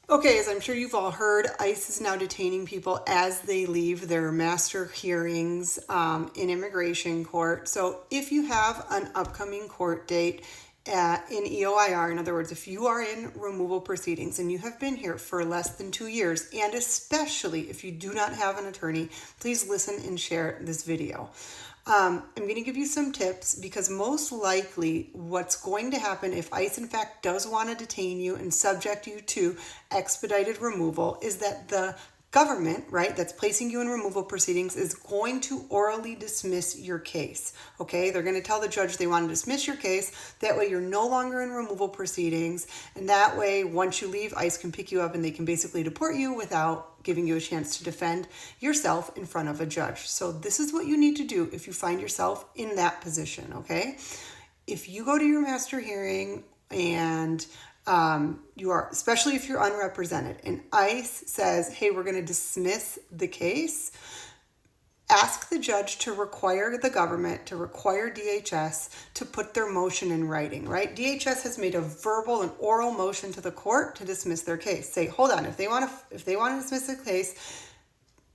Okay, as I'm sure you've all heard, ICE is now detaining people as they leave their master hearings in immigration court. So if you have an upcoming court date in EOIR, in other words, if you are in removal proceedings and you have been here for less than 2 years, and especially if you do not have an attorney, please listen and share this video. I'm going to give you some tips because most likely what's going to happen if ICE in fact does want to detain you and subject you to expedited removal is that the government, right, that's placing you in removal proceedings is going to orally dismiss your case. Okay, they're going to tell the judge they want to dismiss your case. That way you're no longer in removal proceedings. And that way, once you leave, ICE can pick you up and they can basically deport you without giving you a chance to defend yourself in front of a judge. So this is what you need to do if you find yourself in that position, okay? If you go to your master hearing and you are, especially if you're unrepresented, and ICE says, hey, we're going to dismiss the case, ask the judge to require the government, to require DHS to put their motion in writing, right? DHS has made a verbal and oral motion to the court to dismiss their case. Say, hold on, if they want to dismiss the case,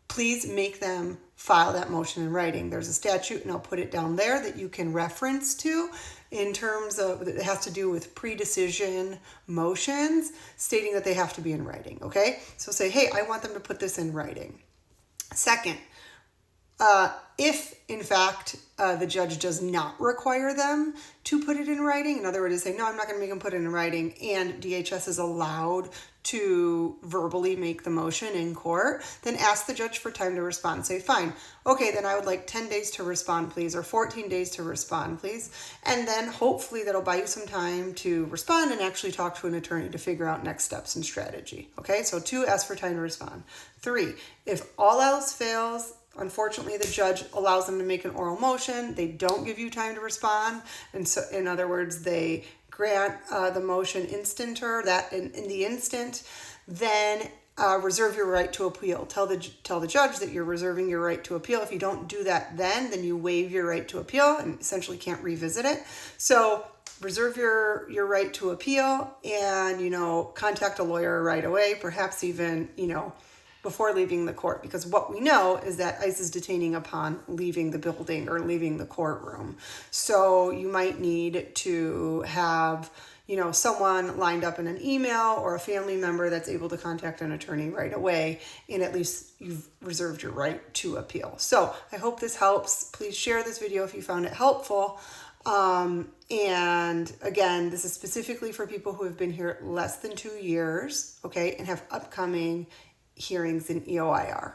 please make them file that motion in writing. There's a statute, and I'll put it down there that you can reference to in terms of, it has to do with pre-decision motions, stating that they have to be in writing, okay? So say, hey, I want them to put this in writing. Second, if in fact the judge does not require them to put it in writing, in other words, say, no, I'm not going to make them put it in writing, and DHS is allowed to verbally make the motion in court, then ask the judge for time to respond. Say, fine, okay, then I would like 10 days to respond, please, or 14 days to respond, please. And then hopefully that'll buy you some time to respond and actually talk to an attorney to figure out next steps and strategy. Okay, so 2, ask for time to respond. 3, if all else fails, unfortunately, the judge allows them to make an oral motion. They don't give you time to respond. And so, in other words, they grant the motion instanter, that in the instant, then reserve your right to appeal. Tell the judge that you're reserving your right to appeal. If you don't do that then you waive your right to appeal and essentially can't revisit it. So reserve your right to appeal and, contact a lawyer right away, perhaps even, before leaving the court, because what we know is that ICE is detaining upon leaving the building or leaving the courtroom. So you might need to have, someone lined up in an email or a family member that's able to contact an attorney right away, and at least you've reserved your right to appeal. So I hope this helps. Please share this video if you found it helpful. And again, this is specifically for people who have been here less than 2 years, okay, and have upcoming hearings in EOIR.